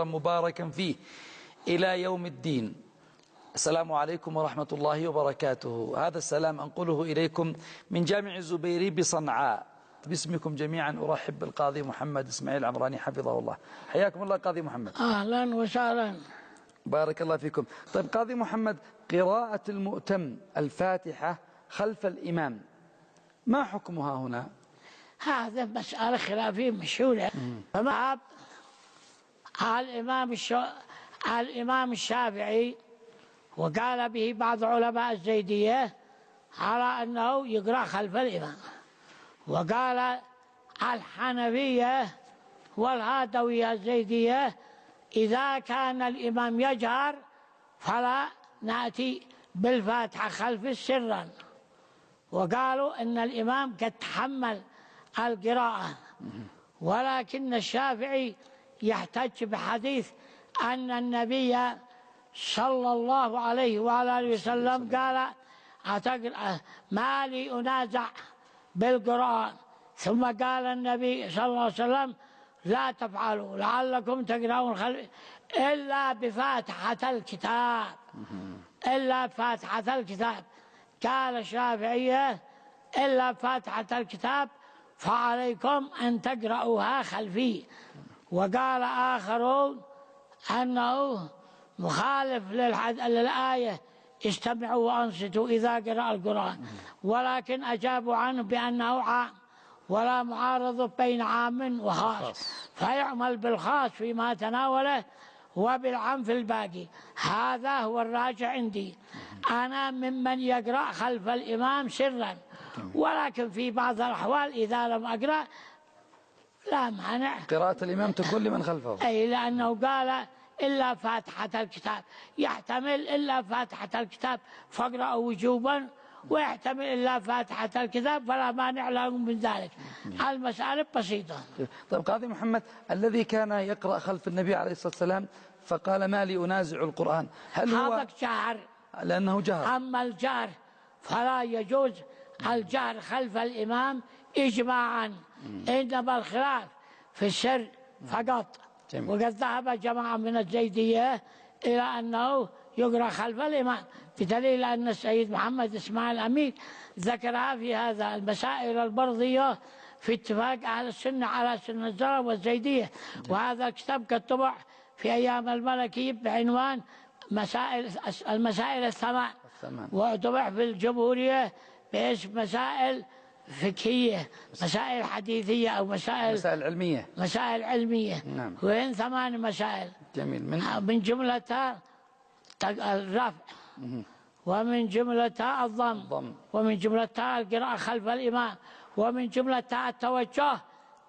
مباركا فيه إلى يوم الدين. السلام عليكم ورحمة الله وبركاته. هذا السلام أنقله إليكم من جامع الزبيري بصنعاء. باسمكم جميعا أرحب بالقاضي محمد إسماعيل عمراني حفظه الله. حياكم الله قاضي محمد. أهلا وسهلا. بارك الله فيكم. طيب قاضي محمد، قراءة المؤتم الفاتحة خلف الإمام ما حكمها هنا؟ هذا مسألة خلافية مشهورة. فمذهب الإمام الشافعي وقال به بعض علماء الزيدية على أنه يقرأ خلف الإمام، وقال الحنفية والهادوية الزيدية إذا كان الإمام يجهر فلا نأتي بالفاتحة خلف سرا، وقالوا أن الإمام قد تحمل القراءة. ولكن الشافعي يحتج بحديث أن النبي صلى الله عليه وآله وسلم قال ما لي أنازع بالقرآن، ثم قال النبي صلى الله عليه وسلم لا تفعلوا لعلكم تقرؤون إلا بفاتحة الكتاب، إلا بفاتحة الكتاب. قال الشافعية إلا بفاتحة الكتاب فعليكم أن تقرؤوها خلفي. وقال آخرون أنه مخالف للآية استمعوا وأنصتوا إذا قرأ القرآن، ولكن أجابوا عنه بأنه عام ولا معارض بين عام وخاص، فيعمل بالخاص فيما تناوله وبالعام في الباقي. هذا هو الراجع عندي. أنا ممن يقرأ خلف الإمام سرا، ولكن في بعض الأحوال إذا لم أقرأ لا مانع قراءة الإمام تكون لمن خلفه. أي لأنه قال إلا فاتحة الكتاب، يحتمل إلا فاتحة الكتاب فاقرأوا وجوبا، ويحتمل إلا فاتحة الكتاب فلا مانع لهم من ذلك. المسألة بسيطة. طيب قاضي محمد، الذي كان يقرأ خلف النبي عليه الصلاة والسلام فقال ما لي أنازع القرآن، هل هو هذا جهر؟ لأنه جهر. أما الجهر فلا يجوز الجهر خلف الإمام إجماعا، إنما الخلاف في السر فقط. جميل. وقد ذهب جماعة من الزيدية إلى أنه يقرأ خلف الإمام، بدليل أن السيد محمد إسماعيل أمين ذكرها في هذا المسائل البرضية في اتفاق أهل السنة على سنة الزرع والزيدية. وهذا الكتاب قد طبع في أيام الملكي بعنوان المسائل الثمان، وطبع في الجمهورية باسم مسائل فقهية، مسائل حديثية أو مسائل علمية. مسائل علمية. نعم. وين 8 مسائل. جميل. من جملتها الرفع، ومن جملتها الضم، ومن جملتها القراءة خلف الإمام، ومن جملتها التوجه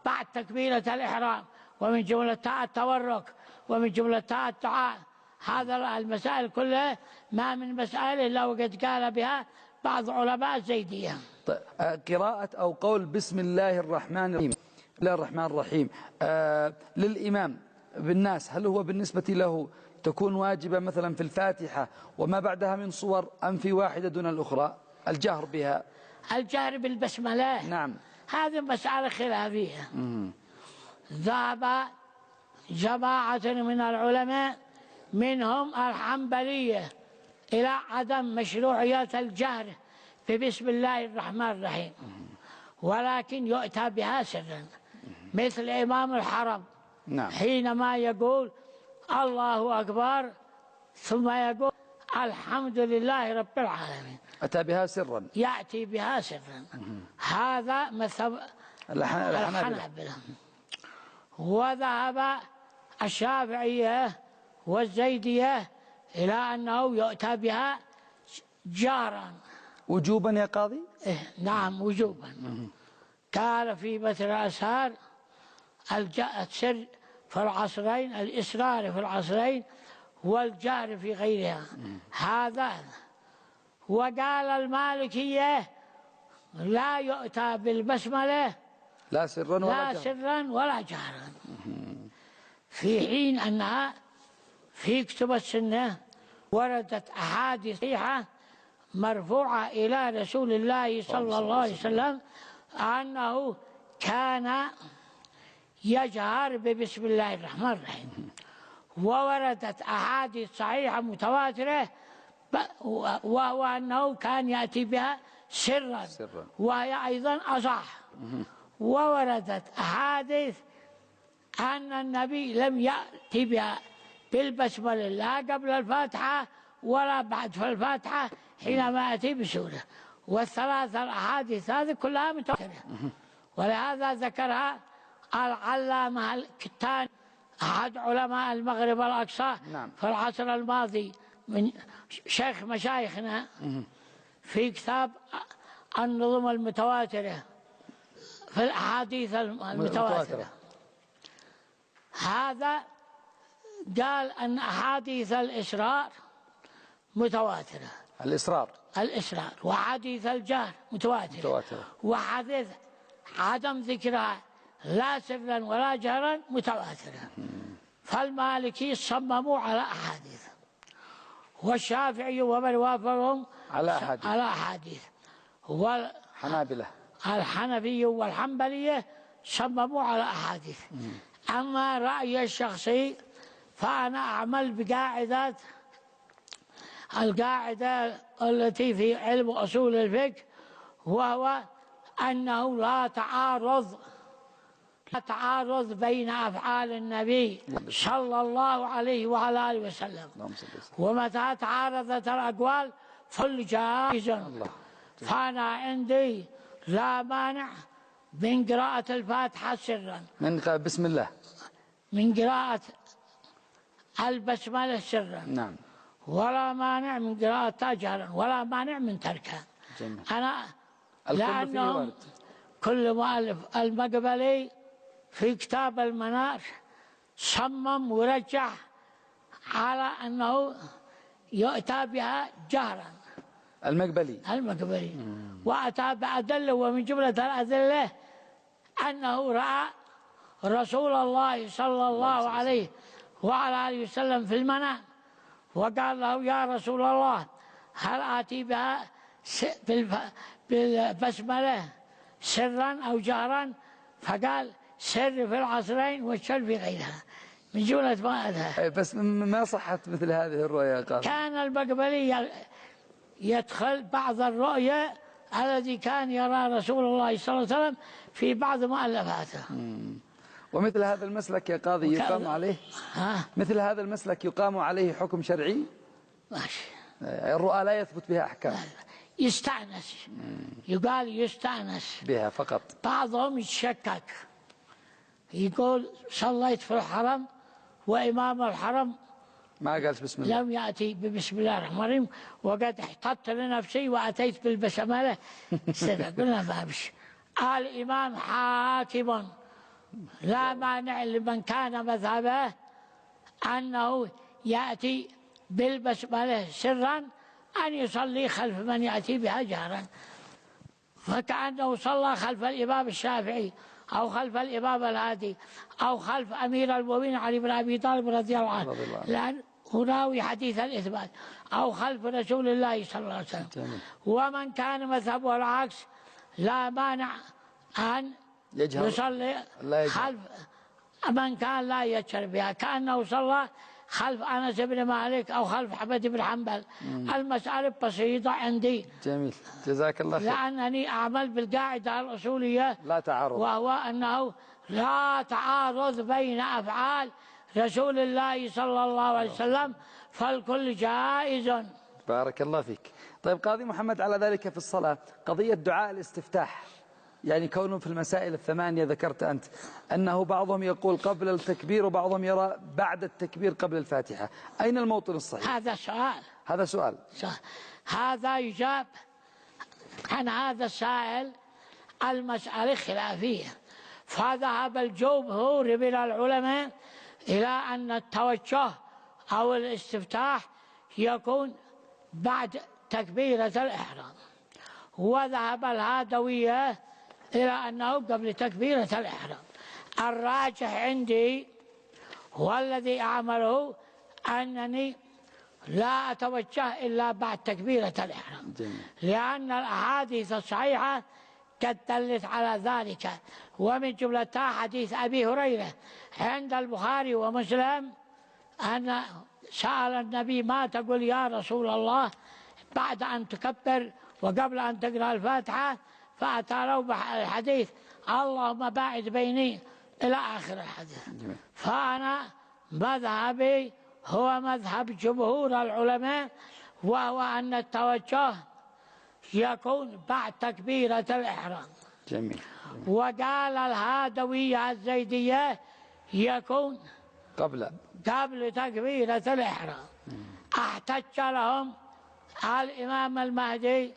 بعد تكبيرة الإحرام، ومن جملتها التورك، ومن جملتها الدعاء. هذا المسائل كلها ما من مسائل إلا وقد قال بها بعض علماء الزيدية. قراءة أو قول بسم الله الرحمن الرحيم، بسم الله الرحمن الرحيم للإمام بالناس، هل هو بالنسبة له تكون واجبة مثلا في الفاتحة وما بعدها من صور، أم في واحدة دون الأخرى الجهر بها؟ الجهر بالبسملة، نعم، هذه مسألة خلافية. ذهب جماعة من العلماء منهم الحنبلية إلى عدم مشروعية الجهر ببسم الله الرحمن الرحيم، ولكن يؤتى بها سرا، مثل إمام الحرم. نعم. حينما يقول الله أكبر ثم يقول الحمد لله رب العالمين، أتى بها سرا، يأتي بها سرا. هذا مثل الحنابلة. وذهب الشافعية والزيدية إلى أنه يؤتى بها جارا وجوبا يا قاضي؟ نعم وجوبا. قال في مثل الأسهار السر في العصرين، الإسرار في العصرين والجهر في غيرها. هذا. وقال المالكية لا يؤتى بالبسملة لا سرا ولا جهرا، في حين أنها في كتب السنة وردت أحاديث صحيحة مرفوعة إلى رسول الله صلى الله عليه وسلم أنه كان يجهر ببسم الله الرحمن الرحيم. ووردت أحاديث صحيحة متواترة وهو أنه كان يأتي بها سرا وهي أيضا أصح. ووردت أحاديث أن النبي لم يأتي بها بالبسملة لا قبل الفاتحة ولا بعد في الفاتحة حينما يأتي بسورة. والثلاثة الأحاديث هذه كلها متواترة، ولهذا ذكرها العلامة الكتاني أحد علماء المغرب الأقصى في العصر الماضي من شيخ مشايخنا في كتاب النظم المتواترة في الأحاديث المتواترة. هذا قال أن أحاديث الإسرار متواترة، الإسرار وحديث الجهر متواترة. وحديث عدم ذكرها لا سرا ولا جهرا متواترة. فالمالكي صمموا على أحاديث، والشافعي ومن وافقهم على أحاديث، والحنفي والحنبلية صمموا على أحاديث. أما رأيي الشخصي فأنا أعمل القاعدة التي في علم أصول الفقه، وهو أنه لا تعارض بين أفعال النبي صلى الله عليه وعلى آله وسلم، ومتى تعارضت الأقوال فالجائز. فأنا عندي لا مانع من قراءة الفاتحة سرا، بسم الله، من قراءة البسملة سرا، نعم، ولا مانع من قراءتها جهرا، ولا مانع من تركها. أنا لأنهم كل مؤلف المقبلي في كتاب المنار صمم ورجح على أنه يؤتى بها جهرا، المقبلي وأتى بأدلة، ومن جملة الأدلة أنه رأى رسول الله صلى الله عليه وعلى آله وسلم في المنام، وقال له يا رسول الله هل آتي بها بالبسملة سرا أو جهرا؟ فقال سر في العصرين والشر في غيرها، من جملة ما أتى. بس ما صحت مثل هذه الرؤيا قال. كان المقبلي يدخل بعض الرؤيا الذي كان يرى رسول الله صلى الله عليه وسلم في بعض مؤلفاته. ومثل هذا المسلك يا قاضي يقام عليه؟ مثل هذا المسلك يقام عليه حكم شرعي؟ ماشي. الرؤى لا يثبت بها أحكام، يستأنس، يقال يستأنس بها فقط. بعضهم يتشكك، يقول صليت في الحرم وإمام الحرم ما قالت بسم الله، لم يأتي ببسم الله الرحمن الرحيم، وقد احتطت لنفسي وأتيت بالبسملة سنة. قلنا ما بش. الإمام حاكم، لا مانع لمن كان مذهبه أنه يأتي بالبسملة سرا أن يصلي خلف من يأتي بها جهرا، فكأنه صلى خلف الإمام الشافعي أو خلف الإمام الهادي أو خلف أمير المؤمنين علي بن أبي طالب رضي الله عنه، لأن راوي حديث الإثبات، أو خلف رسول الله صلى الله عليه وسلم. ومن كان مذهبه العكس لا مانع أن يصلي خلف من كان لا يجهر بها، كأنه صلى خلف أنس بن مالك أو خلف أحمد بن حنبل. المسألة بسيطة عندي. جميل، جزاك الله خير. لأنني أعمل بالقاعدة الأصولية لا تعارض، وهو أنه لا تعارض بين أفعال رسول الله صلى الله عليه وسلم، فالكل جائز. بارك الله فيك. طيب قاضي محمد، على ذلك في الصلاة قضية دعاء الاستفتاح، يعني كونه في المسائل الثمانية ذكرت أنت أنه بعضهم يقول قبل التكبير وبعضهم يرى بعد التكبير قبل الفاتحة، أين الموطن الصحيح؟ هذا سؤال. هذا يجاب عن هذا السائل المسألة خلافية، فذهب الجمهور من العلماء إلى أن التوجه أو الاستفتاح يكون بعد تكبيرة الإحرام، وذهب الهادوية إلى أنه قبل تكبيرة الإحرام. الراجح عندي والذي أعمله أنني لا أتوجه إلا بعد تكبيرة الإحرام، لأن الأحاديث الصحيحة قد دلت على ذلك، ومن جملتها حديث أبي هريرة عند البخاري ومسلم أن سأل النبي ما تقول يا رسول الله بعد أن تكبر وقبل أن تقرأ الفاتحة، فأتى له بالحديث اللهم باعد بيني إلى آخر الحديث. فأنا مذهبي هو مذهب جمهور العلماء، وهو أن التوجه يكون بعد تكبيرة الإحرام. جميل. وقال الهادوية الزيدية يكون قبل تكبيرة الإحرام. احتج لهم الإمام المهدي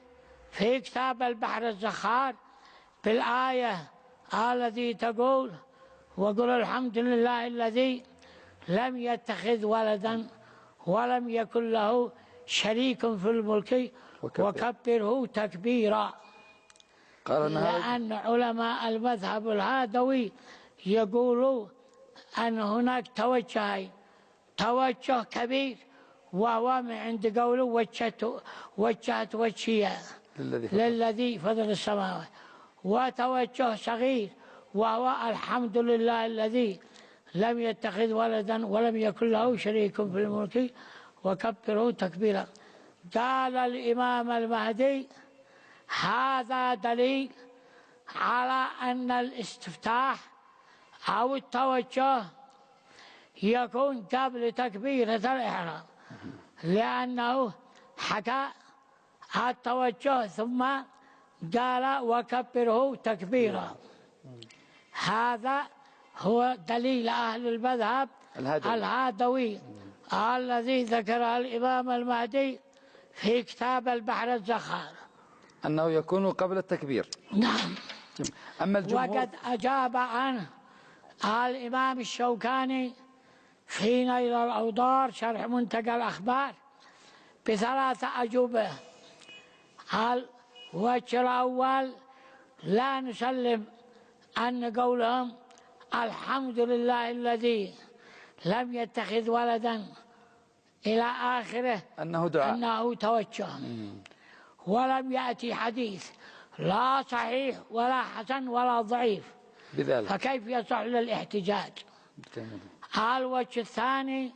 في كتاب البحر الزخار بالآية التي تقول وقل الحمد لله الذي لم يتخذ ولدا ولم يكن له شريك في الملك وكبره تكبيرا. لأن علماء المذهب الهادوي يقولوا أن هناك توجهين، توجه كبير وهو من عند قوله وجهت وجهي للذي فضل السماوات، وتوجه صغير وهو الحمد لله الذي لم يتخذ ولدا ولم يكن له شريك في الملك وكبره تكبيرا. قال الإمام المهدي هذا دليل على أن الاستفتاح أو التوجه يكون قبل تكبيرة الإحرام، لأنه حكى التوجه ثم قال وكبره تكبيرا. هذا هو دليل أهل المذهب الهادوي الذي ذكره الإمام المهدي في كتاب البحر الزخار، أنه يكون قبل التكبير. نعم. أما الجمهور وقد أجاب عنه الإمام الشوكاني في نيل الأوطار شرح منتقى الأخبار بثلاثة أجوبة. الوجه الأول لا نسلم أن قولهم الحمد لله الذي لم يتخذ ولدا إلى آخره أنه دعاء، أنه توجه، ولم يأتي حديث لا صحيح ولا حسن ولا ضعيف بذلك فكيف يصح للاحتجاج؟ الوجه الثاني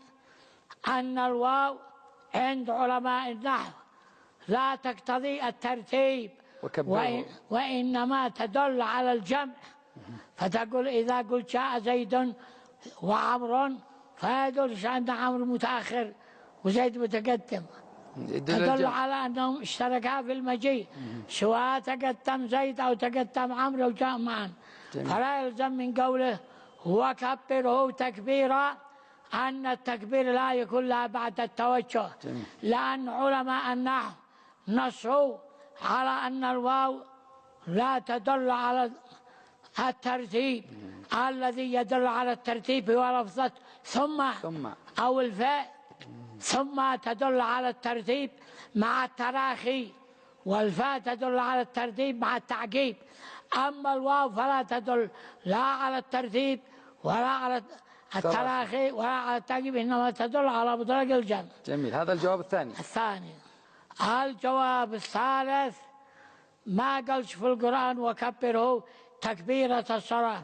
أن الواو عند علماء النحو لا تقتضي الترتيب وإنما تدل على الجمع، فتقول إذا قلت جاء زيد وعمر فيدل أن عمرو متأخر وزيد متقدم، تدل على أنهم اشتركا في المجيء سواء تقدم زيد أو تقدم عمرو وجاء معا. فلا يلزم من قوله وكبره تكبيرا أن التكبير لا يكون لها بعد التوجه، لأن علماء النحو نصوا على أن الواو لا تدل على الترتيب الذي يدل على الترتيب هو لفظة ثم أو الفاء، ثم تدل على الترتيب مع التراخي، والفاء تدل على الترتيب مع التعقيب. أما الواو فلا تدل لا على الترتيب ولا على التراخي ولا على التعقيب، إنما تدل على مطلق الجمع. جميل. هذا الجواب الثاني. الجواب الثالث ما قالش في القرآن وكبره تكبيرة الصلاة.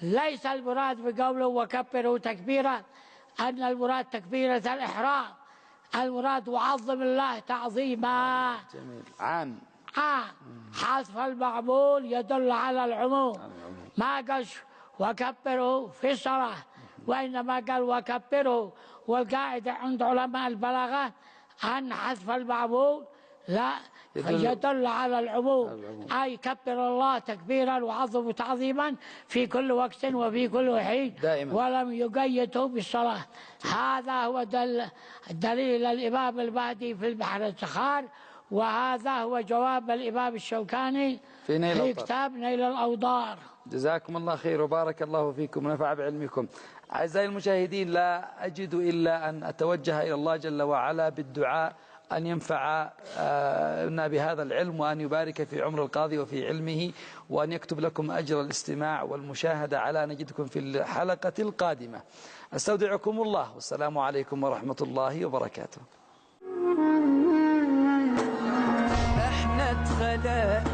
ليس المراد بقوله وكبره تكبيرة أن المراد تكبيرة الإحرام، المراد وعظم الله تعظيما. جميل. عام. حذف المعمول يدل على العموم، ما قالش وكبره في الصلاة وإنما قال وكبره. والقاعدة عند علماء البلاغة أن حذف المعمول لا يدل على العموم، أي كبر الله تكبيرا وعظم تعظيما في كل وقت وفي كل حين دائما، ولم يقيده بالصلاة. هذا هو دليل الإمام المهدي في البحر الزخار، وهذا هو جواب الإمام الشوكاني في كتاب نيل الأوطار. جزاكم الله خير وبارك الله فيكم ونفع بعلمكم. أعزائي المشاهدين، لا أجد إلا أن أتوجه إلى الله جل وعلا بالدعاء أن ينفعنا بهذا العلم، وأن يبارك في عمر القاضي وفي علمه، وأن يكتب لكم أجر الاستماع والمشاهدة على نجدكم في الحلقة القادمة. أستودعكم الله، والسلام عليكم ورحمة الله وبركاته. احنا اتخلقنا